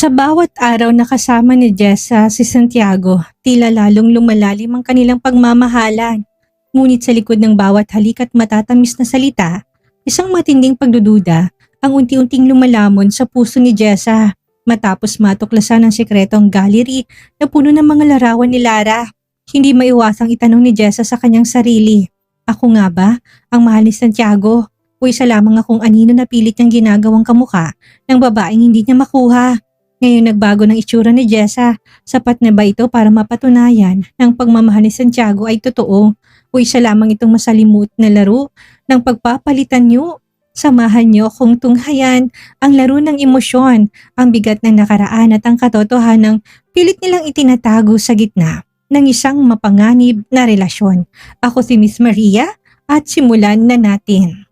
Sa bawat araw na kasama ni Jessa si Santiago, tila lalong lumalalim ang kanilang pagmamahalan. Ngunit sa likod ng bawat halik at matatamis na salita, isang matinding pagdududa ang unti-unting lumalamon sa puso ni Jessa matapos matuklasan ang sikretong gallery na puno ng mga larawan ni Lara. Hindi maiwasang itanong ni Jessa sa kanyang sarili, "Ako nga ba ang mahal ni Santiago? O isa lamang akong anino na pilit niyang ginagawang kamukha ng babaeng hindi niya makuha?" Ngayon nagbago ng itsura ni Jessa, sapat na ba ito para mapatunayan na ang pagmamahal ni Santiago ay totoo o isa lamang itong masalimuot na laro ng pagpapalitan niyo? Samahan niyo kung tunghayan ang laro ng emosyon, ang bigat ng nakaraan at ang katotohanang pilit nilang itinatago sa gitna ng isang mapanganib na relasyon. Ako si Miss Maria at simulan na natin.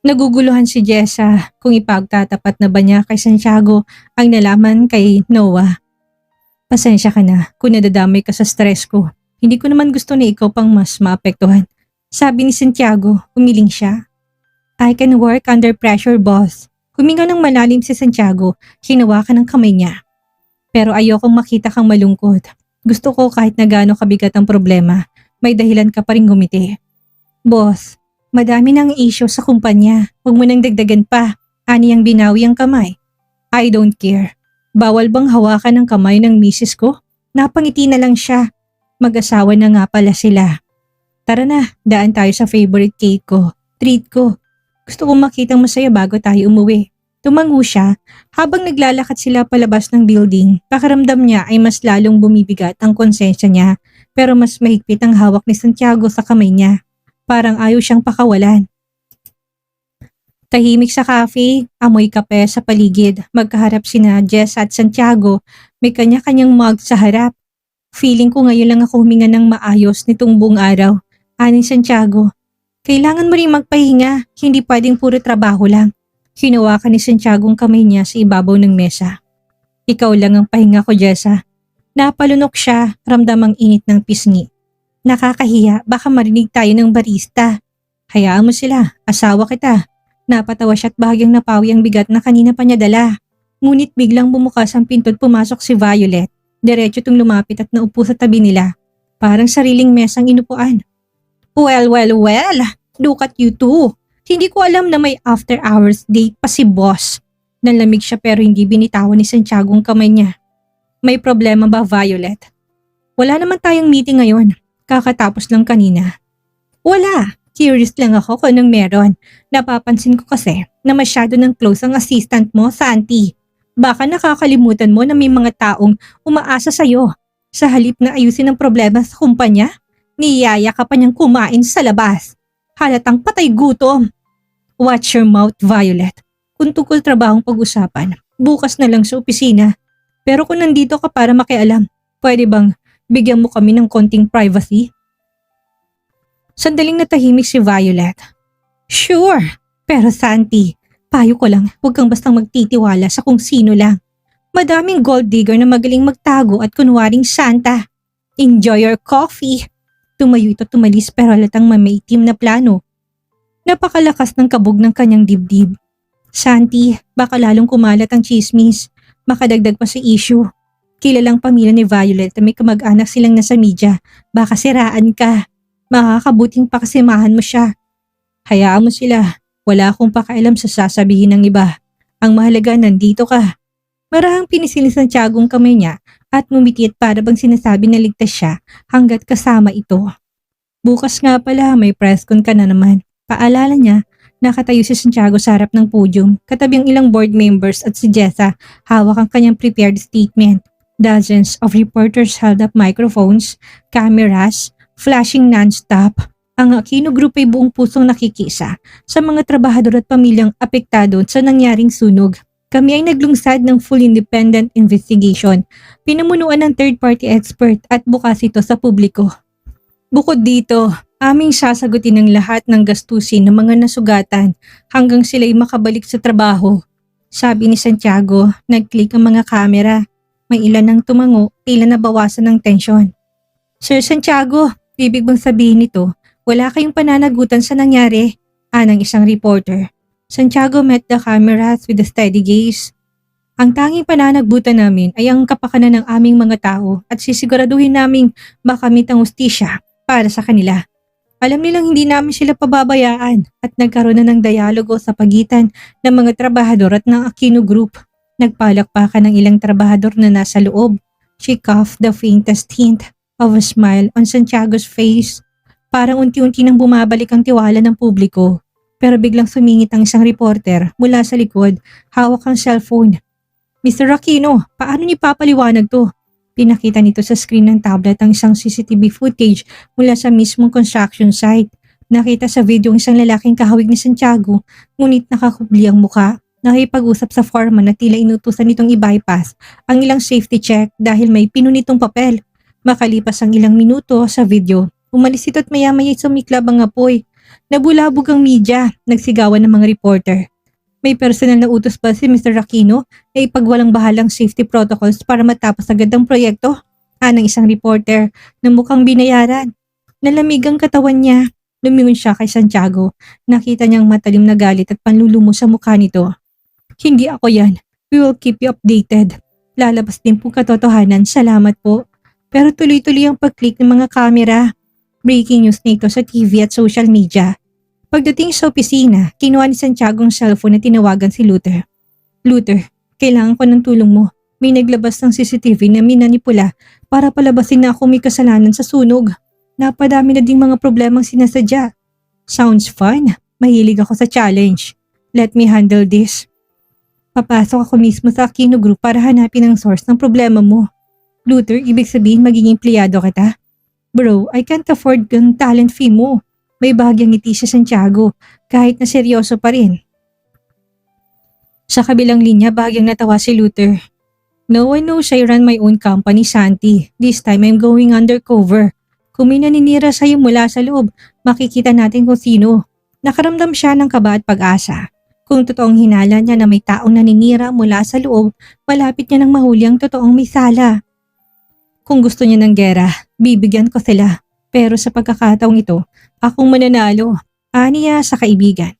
Naguguluhan si Jessa kung ipagtatapat na ba niya kay Santiago ang nalaman kay Noah. "Pasensya ka na kung nadadamay ka sa stress ko. Hindi ko naman gusto na ikaw pang mas maapektuhan," sabi ni Santiago, umiling siya. "I can work under pressure, boss." Huminga ng malalim si Santiago, hinawakan ng kamay niya. "Pero ayokong makita kang malungkot. Gusto ko kahit na gaano kabigat ang problema, may dahilan ka pa rin gumiti." "Boss, madami ng issue sa kumpanya. Huwag mo nang dagdagan pa." Ani ang binawi ang kamay. "I don't care. Bawal bang hawakan ang kamay ng misis ko?" Napangiti na lang siya. Mag-asawa na nga pala sila. "Tara na, daan tayo sa favorite cake ko. Treat ko. Gusto kong makitang masaya bago tayo umuwi." Tumango siya. Habang naglalakad sila palabas ng building, pakiramdam niya ay mas lalong bumibigat ang konsensya niya, pero mas mahigpit ang hawak ni Santiago sa kamay niya. Parang ayaw siyang pakawalan. Tahimik sa cafe, amoy kape sa paligid. Magkaharap sina Jess at Santiago. May kanya-kanyang mug sa harap. "Feeling ko ngayon lang ako huminga ng maayos nitong buong araw," ani Santiago. "Kailangan mo rin magpahinga, hindi pwedeng puro trabaho lang." Hinawakan ni Santiago ang kamay niya sa ibabaw ng mesa. "Ikaw lang ang pahinga ko, Jessa." Napalunok siya, ramdam ang init ng pisngi. "Nakakahiya, baka marinig tayo ng barista." "Hayaan mo sila, asawa kita." Napatawa siya at bahagyang napawi ang bigat na kanina pa niya dala. Ngunit biglang bumukas ang pinto at pumasok si Violet. Diretso itong lumapit at naupo sa tabi nila. Parang sariling mesang inupuan. Well, look at you two. Hindi ko alam na may after hours date pa si boss." Nanlamig siya pero hindi binitawan ni Santiago ang kamay niya. "May problema ba, Violet?" "Wala naman tayong meeting ngayon. Kakatapos lang kanina." "Wala. Curious lang ako kung anong meron. Napapansin ko kasi na masyado ng close ang assistant mo, Santi. Baka nakakalimutan mo na may mga taong umaasa sa'yo. Sa halip na ayusin ang problema sa kumpanya, niyaya ka pa niyang kumain sa labas. Halatang patay gutom." "Watch your mouth, Violet. Kung tungkol trabahong pag-usapan, bukas na lang sa opisina. Pero kung nandito ka para makialam, pwede bang bigyan mo kami ng konting privacy?" Sandaling natahimik si Violet. "Sure, pero Santi, payo ko lang, huwag kang bastang magtitiwala sa kung sino lang. Madaming gold digger na magaling magtago at kunwaring Santa. Enjoy your coffee." Tumayo ito tumalis pero halatang mamaitim na plano. Napakalakas ng kabog ng kanyang dibdib. "Santi, baka lalong kumalat ang chismis. Makadagdag pa sa issue. Kilalang pamilya ni Violet na may kamag-anak silang nasa media. Baka siraan ka. Makakabuting pakasamahan mo siya." "Hayaan mo sila. Wala akong pakialam sa sasabihin ng iba. Ang mahalaga nandito ka." Marahang pinisil ni Santiago ang kamay niya at ngumiti para bang sinasabi na ligtas siya hanggat kasama ito. "Bukas nga pala may press con ka na naman." Paalala niya, nakatayo si Santiago sa harap ng podium, katabi ang ilang board members at si Jessa, hawak ang kanyang prepared statement. Dozens of reporters held up microphones, cameras, flashing non-stop. Ang Aquino Group ay buong pusong nakikisa sa mga trabahador at pamilyang apektado sa nangyaring sunog. Kami ay naglungsad ng full independent investigation. Pinamunuan ng third-party expert at bukas ito sa publiko. Bukod dito, aming sasagutin ang lahat ng gastusin ng mga nasugatan hanggang sila'y makabalik sa trabaho. Sabi ni Santiago, nag-click ang mga kamera. May ilan nang tumango, tila nabawasan ng tensyon. "Sir Santiago, ibig bang sabihin nito, wala kayong pananagutan sa nangyari?" Anang isang reporter. Santiago met the cameras with a steady gaze. Ang tanging pananagbutan namin ay ang kapakanan ng aming mga tao at sisiguraduhin naming makamit ang hustisya para sa kanila. Alam nilang hindi namin sila pababayaan at nagkaroon na ng dialogo sa pagitan ng mga trabahador at ng Aquino Group. Nagpalakpakan ng ilang trabahador na nasa loob. She coughed the faintest hint of a smile on Santiago's face. Parang unti-unti nang bumabalik ang tiwala ng publiko. Pero biglang sumingit ang isang reporter mula sa likod, hawak ang cellphone. Mr. Aquino, paano niyo papaliwanag to? Pinakita nito sa screen ng tablet ang isang CCTV footage mula sa mismong construction site. Nakita sa video ang isang lalaking kahawig ni Santiago, ngunit nakakubli ang muka. Nakipag-usap sa foreman na tila inutusan nitong i-bypass ang ilang safety check dahil may pinunitong papel. Makalipas ang ilang minuto sa video, umalis ito at maya-maya sumiklab ang apoy. Nabulabog ang media, nagsigawan ng mga reporter. May personal na utos ba si Mr. Aquino na ipagwalang bahalang safety protocols para matapos agad ang proyekto? Anang isang reporter na mukhang binayaran. Nalamig ang katawan niya. Lumingon siya kay Santiago. Nakita niyang matalim na galit at panlulumo sa mukha nito. Hindi ako yan. We will keep you updated. Lalabas din po katotohanan. Salamat po. Pero tuloy-tuloy ang pag-click ng mga kamera. Breaking news na ito sa TV at social media. Pagdating sa opisina, kinuha ni Santiago ang cellphone at tinawagan si Luther. Luther, kailangan ko ng tulong mo. May naglabas ng CCTV na minanipula para palabasin na ako may kasalanan sa sunog. Napadami na ding mga problemang sinasadya. Sounds fun. Mahilig ako sa challenge. Let me handle this. Papasok ako mismo sa Aquino Group para hanapin ang source ng problema mo. Luther, ibig sabihin magiging empleyado kita? Bro, I can't afford yung talent fee mo. May bahagyang ngiti si Santiago kahit na seryoso pa rin. Sa kabilang linya, bahagyang natawa si Luther. No one knows I run my own company, Santi. This time I'm going undercover. Kung may naninira sa'yo mula sa loob, makikita natin kung sino. Nakaramdam siya ng kaba at pag-asa. Kung totoong hinala niya na may taong naninira mula sa loob, malapit niya nang mahuli ang totoong may sala. Kung gusto niya ng gera, bibigyan ko sila. Pero sa pagkakataong ito, akong mananalo, aniya sa kaibigan.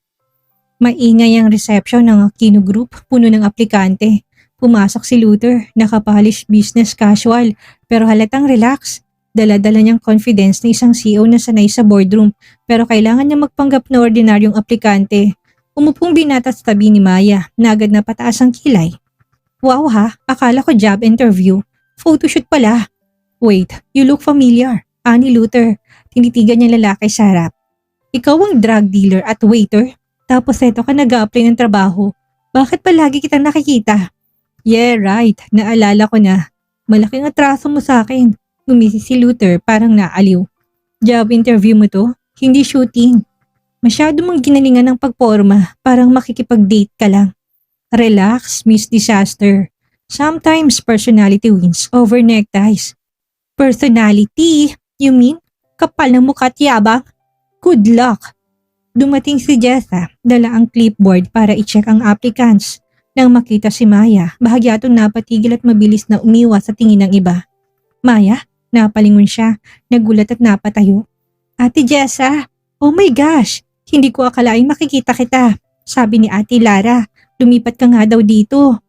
Maingay ang reception ng Aquino Group, puno ng aplikante. Pumasok si Luther, nakapolish business casual, pero halatang relax. Dala-dala niyang confidence na isang CEO na sanay sa boardroom, pero kailangan niya magpanggap na ordinaryong aplikante. Umupong binata sa tabi ni Maya, na agad na pataas ang kilay. Wow ha, akala ko job interview. Photoshoot pala. Wait, you look familiar. Ani Luther, tinitigan niya lalaki sa harap. Ikaw ang drug dealer at waiter? Tapos eto ka nag-a-apply ng trabaho. Bakit palagi kitang nakikita? Yeah, right. Naalala ko na. Malaking atraso mo sa akin. Ngumisi si Luther parang naaliw. Job interview mo to? Hindi shooting. Masyado mong ginalingan ng pagporma, parang makikipag-date ka lang. Relax, Miss Disaster. Sometimes personality wins over neckties. Personality? You mean? Kapal ng mukha at yabang? Good luck! Dumating si Jessa, dala ang clipboard para i-check ang applicants. Nang makita si Maya, bahagya itong napatigil at mabilis na umiwas sa tingin ng iba. Maya, napalingon siya, nagulat at napatayo. Ate Jessa, oh my gosh! Hindi ko akalaing makikita kita. Sabi ni Ate Lara, lumipat ka nga daw dito.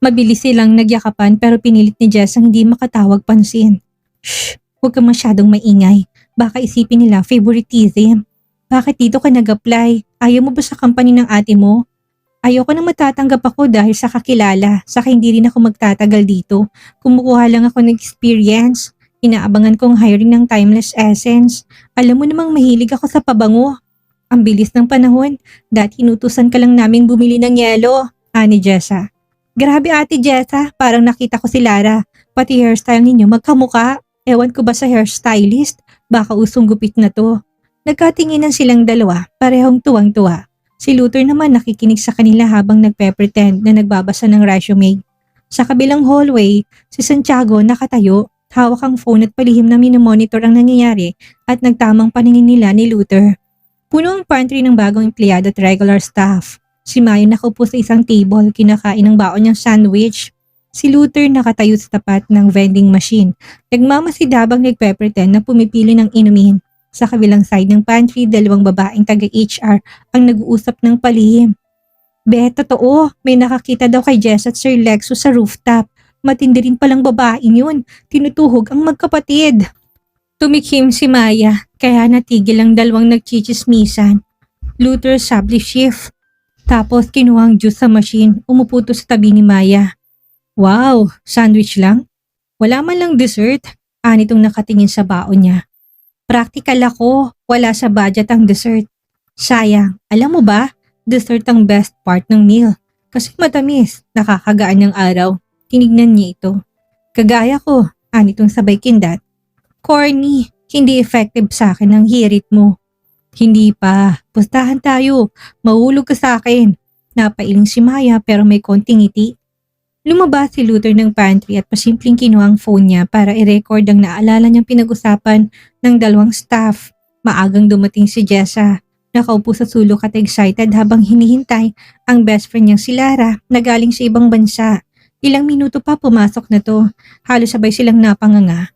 Mabilis silang nagyakapan pero pinilit ni Jess ang hindi makatawag pansin. Shh! Huwag ka masyadong maingay. Baka isipin nila favoritism. Bakit dito ka nag-apply? Ayaw mo ba sa company ng ate mo? Ayoko na matatanggap ako dahil sa kakilala. Saka hindi rin ako magtatagal dito. Kumukuha lang ako ng experience. Inaabangan kong hiring ng Timeless Essence. Alam mo namang mahilig ako sa pabango. Ang bilis ng panahon. Dati inutusan ka lang naming bumili ng yelo. Ani Jessa. Grabe Ate Jessa, parang nakita ko si Lara. Pati hairstyle ninyo magkamuka. Ewan ko ba sa hairstylist? Baka usong gupit na to. Nagkatinginan silang dalawa, parehong tuwang-tuwa. Si Luther naman nakikinig sa kanila habang nagpe-pretend na nagbabasa ng resume. Sa kabilang hallway, si Santiago nakatayo, hawak ang phone at palihim na minomonitor ang nangyayari at nagtamang paningin nila ni Luther. Puno ang pantry ng bagong empleyado at regular staff. Si Maya nakaupo sa isang table, kinakain ng baon niyang sandwich. Si Luther nakatayo sa tapat ng vending machine. Nagmamasidabang nagpe-pretend na pumipili ng inumin. Sa kabilang side ng pantry, dalawang babaeng taga-HR ang nag-uusap ng palihim. Be, totoo. May nakakita daw kay Jess at Sir Lexus sa rooftop. Matindi rin palang babaeng yun. Tinutuhog ang magkapatid. Tumikim si Maya, kaya natigil ang dalawang nagchichismisan. Luther sabli shift. Tapos kinuha ang juice sa machine, umupo to sa tabi ni Maya. Wow, sandwich lang? Wala man lang dessert. Anitong nakatingin sa baon niya. Practical ako, wala sa budget ang dessert. Sayang, alam mo ba, dessert ang best part ng meal. Kasi matamis, nakakagaan ng araw. Tinignan niya ito. Kagaya ko, anitong sabay kindat. Corny, hindi effective sa akin ang hirit mo. Hindi pa, pustahan tayo, mahulog ka sa akin. Napailing si Maya pero may konting ngiti. Lumabas si Luther ng pantry at pasimpleng kinuha ang phone niya para i-record ang naalala niyang pinag-usapan ng dalawang staff. Maagang dumating si Jessa. Nakaupo sa sulok at excited habang hinihintay ang best friend niyang si Lara na galing sa ibang bansa. Ilang minuto pa pumasok na to. Halos sabay silang napanganga.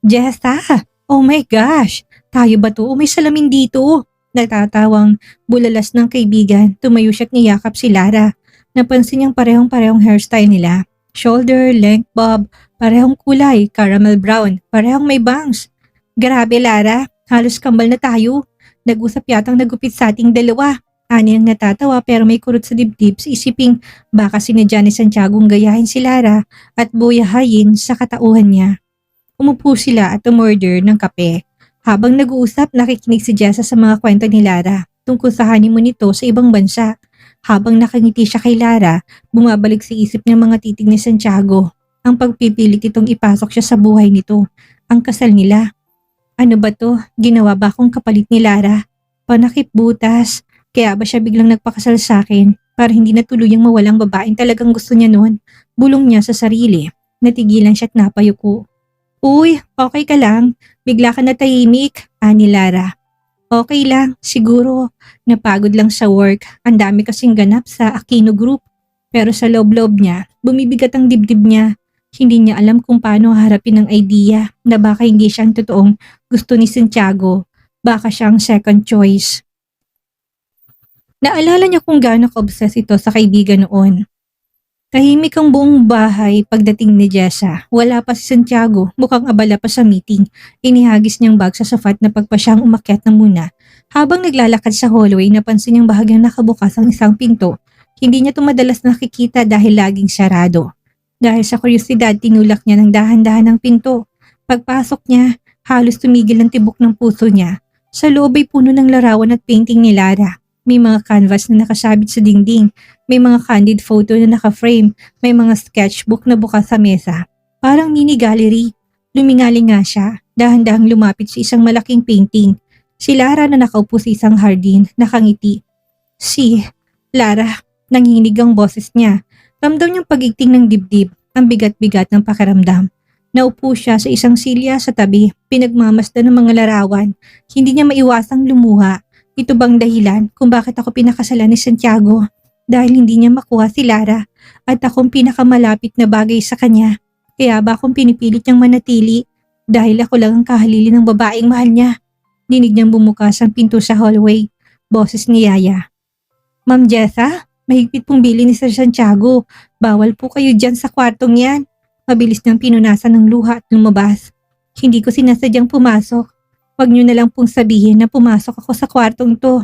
Jessa! Oh my gosh! Tayo ba to o may salamin dito? Natatawang bulalas ng kaibigan. Tumayo siya at niyakap si Lara. Napansin niyang parehong-parehong hairstyle nila. Shoulder, length bob, parehong kulay, caramel brown, parehong may bangs. Grabe Lara, halos kambal na tayo. Nag-usap yatang nagupit sa ating dalawa. Ani ang natatawa pero may kurot sa dibdib sa isiping baka sinadya ni Santiago gayahin si Lara at buyahayin sa katauhan niya. Umupo sila at umorder ng kape. Habang nag-uusap, nakikinig si Jessa sa mga kwento ni Lara tungkol sa honeymoon nito sa ibang bansa. Habang nakangiti siya kay Lara, bumabalik sa isip niya mga titig ni Santiago. Ang pagpipilit itong ipasok siya sa buhay nito. Ang kasal nila. Ano ba to? Ginawa ba akong kapalit ni Lara? Panakip butas. Kaya ba siya biglang nagpakasal sa akin para hindi na tuluyang mawalang babaeng talagang gusto niya noon? Bulong niya sa sarili. Natigilan siya at napayuko. Uy, okay ka lang? Bigla ka na tahimik, ani Lara. Okay lang, siguro. Napagod lang sa work. Ang dami kasing ganap sa Aquino Group. Pero sa loob-loob niya, bumibigat ang dibdib niya. Hindi niya alam kung paano harapin ang idea na baka hindi siya ang totoong gusto ni Santiago. Baka siya ang second choice. Naalala niya kung gaano ka-obsess ito sa kaibigan noon. Tahimik ang buong bahay pagdating ni Jessa. Wala pa si Santiago, mukhang abala pa sa meeting. Inihagis niyang bag sa sofat na pagpa siyang umakyat na muna. Habang naglalakad sa hallway, napansin niyang bahagyang nakabukas ang isang pinto. Hindi niya ito madalas nakikita dahil laging sarado. Dahil sa kuryosidad, tinulak niya ng dahan-dahan ang pinto. Pagpasok niya, halos tumigil ang tibok ng puso niya. Sa loob ay puno ng larawan at painting ni Lara. May mga canvas na nakasabit sa dingding. May mga candid photo na naka-frame. May mga sketchbook na bukas sa mesa. Parang mini gallery. Lumingali nga siya. Dahan-dahang lumapit sa isang malaking painting. Si Lara na nakaupo sa isang hardin, nakangiti. Si Lara, nanginginig ang boses niya. Ramdam niyang pagigting ng dibdib. Ang bigat-bigat ng pakiramdam. Naupo siya sa isang silya sa tabi. Pinagmamasdan ng mga larawan. Hindi niya maiwasang lumuha. Ito bang dahilan kung bakit ako pinakasalan ni Santiago? Dahil hindi niya makuha si Lara at akong pinakamalapit na bagay sa kanya. Kaya ba akong pinipilit niyang manatili dahil ako lang ang kahalili ng babaeng mahal niya? Dinig niyang bumukas ang pinto sa hallway. Boses ni Yaya. Ma'am Jessa, mahigpit pong bili ni Sir Santiago. Bawal po kayo dyan sa kwartong yan. Mabilis niyang pinunasan ng luha at lumabas. Hindi ko sinasadyang pumasok. Huwag niyo na lang pong sabihin na pumasok ako sa kwartong to.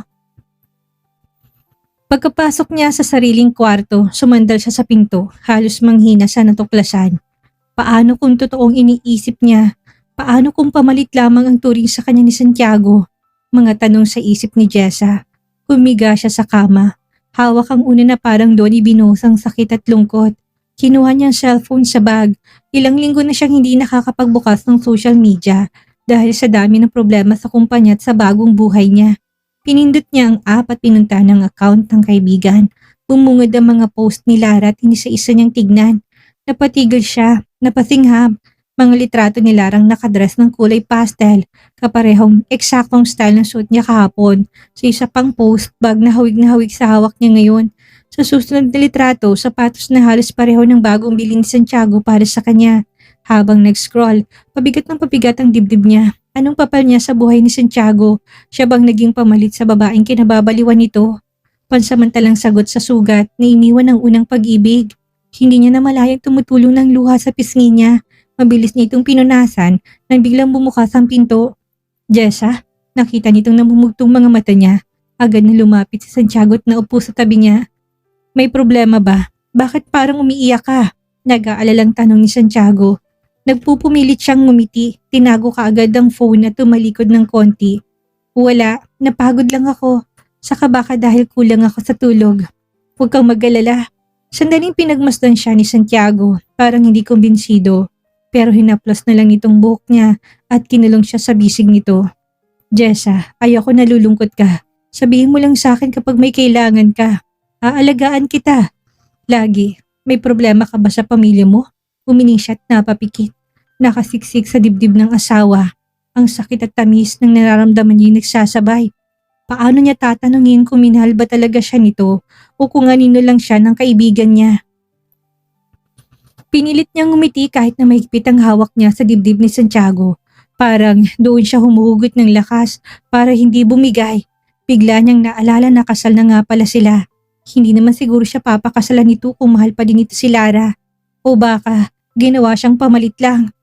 Pagkapasok niya sa sariling kwarto, sumandal siya sa pinto, halos manghina sa natuklasan. Paano kung totoong iniisip niya? Paano kung pamalit lamang ang turing sa kanya ni Santiago? Mga tanong sa isip ni Jessa. Humiga siya sa kama. Hawak ang una na parang doon ibinusang sakit at lungkot. Kinuha niya ang cellphone sa bag. Ilang linggo na siyang hindi nakakapagbukas ng social media. Dahil sa dami ng problema sa kumpanya at sa bagong buhay niya. Pinindot niya ang app at pinunta ng account ng kaibigan. Bumungad ang mga post ni Lara at inisa-isa niyang tignan. Napatigil siya, napasinghap. Mga litrato ni Larang nakadress ng kulay pastel. Kaparehong eksaktong style ng suot niya kahapon. Sa isa pang post, bag na hawig sa hawak niya ngayon. Sa susunod na litrato, sapatos na halos pareho ng bagong bilhin ni Santiago para sa kanya. Habang nag-scroll, pabigat ng pabigat ang dibdib niya. Anong papal niya sa buhay ni Santiago? Siya bang naging pamalit sa babaeng kinababaliwan nito? Pansamantalang sagot sa sugat na iniwan ng unang pag-ibig. Hindi niya namalayang tumutulong ng luha sa pisngi niya. Mabilis niya itong pinunasan nang biglang bumukas ang pinto. Jessa, nakita nitong namumugtong mga mata niya. Agad na lumapit si Santiago at naupo sa tabi niya. May problema ba? Bakit parang umiiyak ka? Nag-aalalang tanong ni Santiago. Nagpupumilit siyang ngumiti. Tinago kaagad ang phone at tumalikod ng konti. Wala, napagod lang ako. Saka baka dahil kulang ako sa tulog. Huwag kang mag-alala. Sandaling pinagmasdan siya ni Santiago, parang hindi kumbinsido. Pero hinaplos na lang itong buhok niya at kinulong siya sa bisig nito. Jessa, ayoko nalulungkot ka. Sabihin mo lang sa akin kapag may kailangan ka. Aalagaan kita. Lagi, may problema ka ba sa pamilya mo? Humining siya at napapikit. Nakasiksik sa dibdib ng asawa. Ang sakit at tamis ng nararamdaman niya nagsasabay. Paano niya tatanungin kung minahal ba talaga siya nito o kung anino lang siya ng kaibigan niya? Pinilit niyang ngumiti kahit na mahigpit ang hawak niya sa dibdib ni Santiago. Parang doon siya humuhugot ng lakas para hindi bumigay. Bigla niyang naalala na kasal na nga pala sila. Hindi naman siguro siya papakasalan nito kung mahal pa din ito si Lara. O baka ginawa siyang pamalit lang.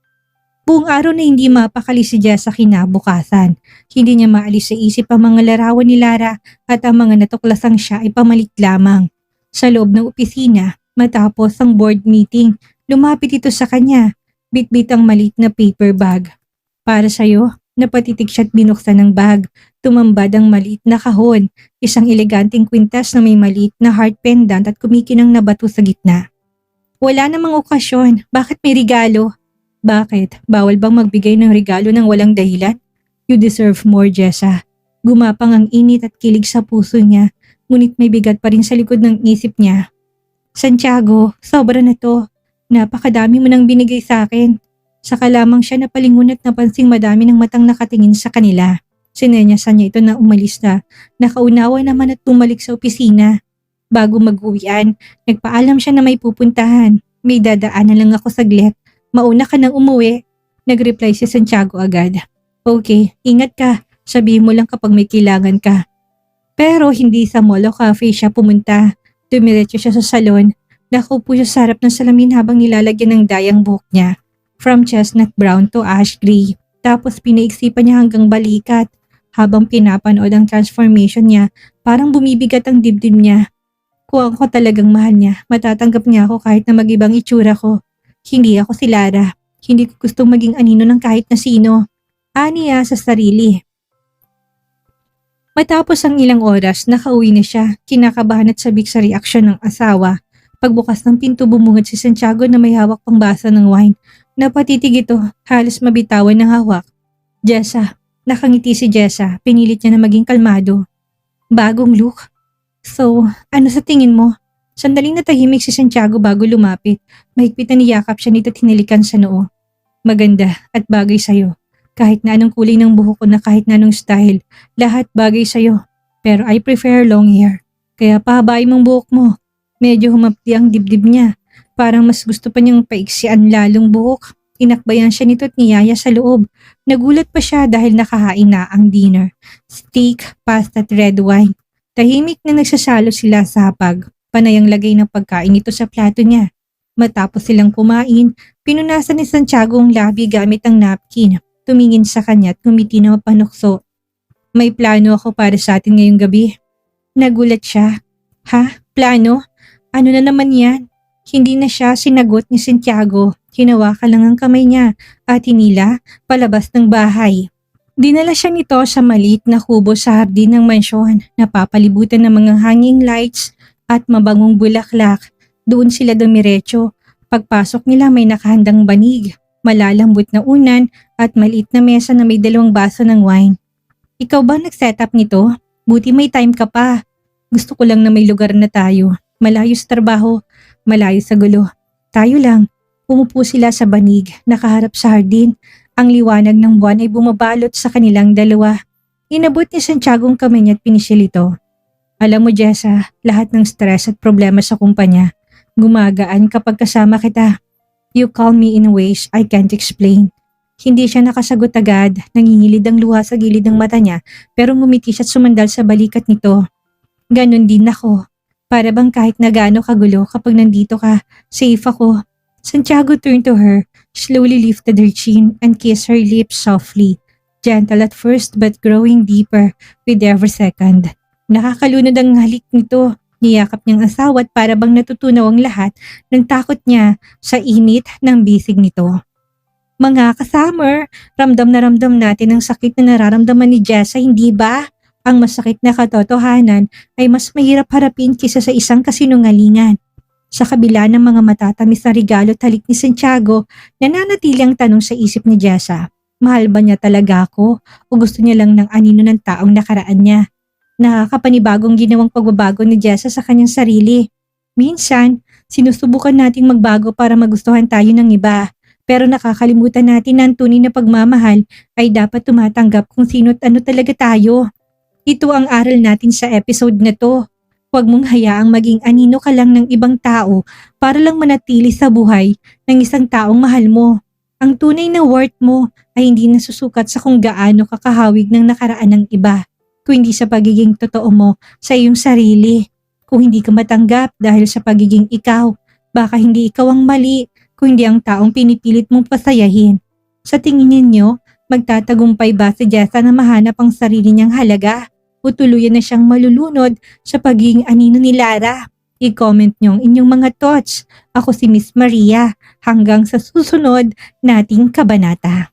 Buong araw na hindi mapakali si Jessa kinabukasan. Hindi niya maalis sa isip ang mga larawan ni Lara at ang mga natuklasang siya ay pamalit lamang. Sa loob ng opisina, matapos ang board meeting, lumapit ito sa kanya. Bitbit ang maliit na paper bag. Para sa'yo, napatitig siya at binuksan ng bag. Tumambad ang maliit na kahon, isang eleganteng kwintas na may maliit na heart pendant at kumikinang na bato sa gitna. Wala namang okasyon, bakit may regalo? Bakit? Bawal bang magbigay ng regalo ng walang dahilan? You deserve more, Jessa. Gumapang ang init at kilig sa puso niya, ngunit may bigat pa rin sa likod ng isip niya. Santiago, sobra na to. Napakadami mo nang binigay sa akin. Saka lamang siya napalingon at napansing madami ng matang nakatingin sa kanila. Sinenyasan niya ito na umalis na. Nakaunawa naman at bumalik sa opisina. Bago mag-uwian, nagpaalam siya na may pupuntahan. May dadaanan lang ako saglit. Mauna ka nang umuwi. Nag-reply si Santiago agad. Okay, ingat ka. Sabihin mo lang kapag may kailangan ka. Pero hindi sa mall o cafe siya pumunta. Dumiretso siya sa salon. Nakaupo siya sa harap ng salamin habang nilalagyan ng dayang buhok niya. From chestnut brown to ash gray. Tapos pinaiksipan niya hanggang balikat. Habang pinapanood ang transformation niya, parang bumibigat ang dibdib niya. Kung ako talagang mahal niya, matatanggap niya ako kahit na mag-ibang itsura ko. Hindi ako si Lara. Hindi ko gustong maging anino ng kahit na sino. Aniya sa sarili. Matapos ang ilang oras, nakauwi na siya. Kinakabahan at sabik sa reaksyon ng asawa. Pagbukas ng pinto, bumungad si Santiago na may hawak pang basa ng wine. Napatitig ito, halos mabitawan ng hawak. Jessa. Nakangiti si Jessa. Pinilit niya na maging kalmado. Bagong look. So, ano sa tingin mo? Sandaling natahimik si Santiago bago lumapit. Mahigpit na niyakap siya nito at hinalikan sa noo. Maganda at bagay sa'yo. Kahit na anong kulay ng buhok ko na kahit na anong style, lahat bagay sa'yo. Pero I prefer long hair. Kaya pahabain mong buhok mo. Medyo humapdi ang dibdib niya. Parang mas gusto pa niyang paiksian lalong buhok. Inakbayan siya nito at niyaya sa loob. Nagulat pa siya dahil nakahain na ang dinner. Steak, pasta at red wine. Tahimik na nagsasalo sila sa hapag. Panay ang lagay ng pagkain ito sa plato niya. Matapos silang kumain, pinunasan ni Santiago ang labi gamit ang napkin. Tumingin sa kanya at ngumiti na mapanukso. May plano ako para sa atin ngayong gabi. Nagulat siya. Ha? Plano? Ano na naman yan? Hindi na siya sinagot ni Santiago. Hinawakan lang ang kamay niya at hinila palabas ng bahay. Dinala siya nito sa maliit na kubo sa hardin ng mansyon na papalibutan ng mga hanging lights at mabangong bulaklak. Doon sila dumiretso. Pagpasok nila may nakahandang banig, malalambot na unan at maliit na mesa na may 2 baso ng wine. Ikaw ba nag-setup nito? Buti may time ka pa. Gusto ko lang na may lugar na tayo. Malayo sa trabaho, malayo sa gulo. Tayo lang. Umupo sila sa banig, nakaharap sa hardin. Ang liwanag ng buwan ay bumabalot sa kanilang dalawa. Inabot ni Santiago ang kamay niya at pinisil ito. Alam mo Jessa, lahat ng stress at problema sa kumpanya, gumagaan kapag kasama kita. You calm me in ways I can't explain. Hindi siya nakasagot agad, nangingilid ang luha sa gilid ng mata niya pero ngumiti siya at sumandal sa balikat nito. Ganon din ako. Para bang kahit na gaano kagulo kapag nandito ka, safe ako. Santiago turned to her, slowly lifted her chin and kissed her lips softly. Gentle at first but growing deeper with every second. Nakakalunod ang halik nito. Niyakap niyang asawa at para bang natutunaw ang lahat ng takot niya sa init ng bisig nito. Mga kasummer, ramdam na ramdam natin ang sakit na nararamdaman ni Jessa, hindi ba? Ang masakit na katotohanan ay mas mahirap harapin kaysa sa isang kasinungalingan. Sa kabila ng mga matatamis na regalo at halik ni Santiago, nananatili ang tanong sa isip ni Jessa. Mahal ba niya talaga ako o gusto niya lang ng anino ng taong nakaraan niya? Nakakapanibagong ginawang pagbabago ni Jessa sa kanyang sarili. Minsan, sinusubukan nating magbago para magustuhan tayo ng iba. Pero nakakalimutan natin na ang tunay na pagmamahal ay dapat tumatanggap kung sino at ano talaga tayo. Ito ang aral natin sa episode na to. Huwag mong hayaang maging anino ka lang ng ibang tao para lang manatili sa buhay ng isang taong mahal mo. Ang tunay na worth mo ay hindi nasusukat sa kung gaano kakahawig ng nakaraan ng iba, kung hindi sa pagiging totoo mo sa iyong sarili. Kung hindi ka matanggap dahil sa pagiging ikaw, baka hindi ikaw ang mali, kung hindi ang taong pinipilit mong pasayahin. Sa tingin ninyo, magtatagumpay ba si Jessa na mahanap ang sarili niyang halaga? O tuluyan na siyang malulunod sa pagiging anino ni Lara? I-comment niyo ang inyong mga thoughts. Ako si Miss Maria. Hanggang sa susunod nating kabanata.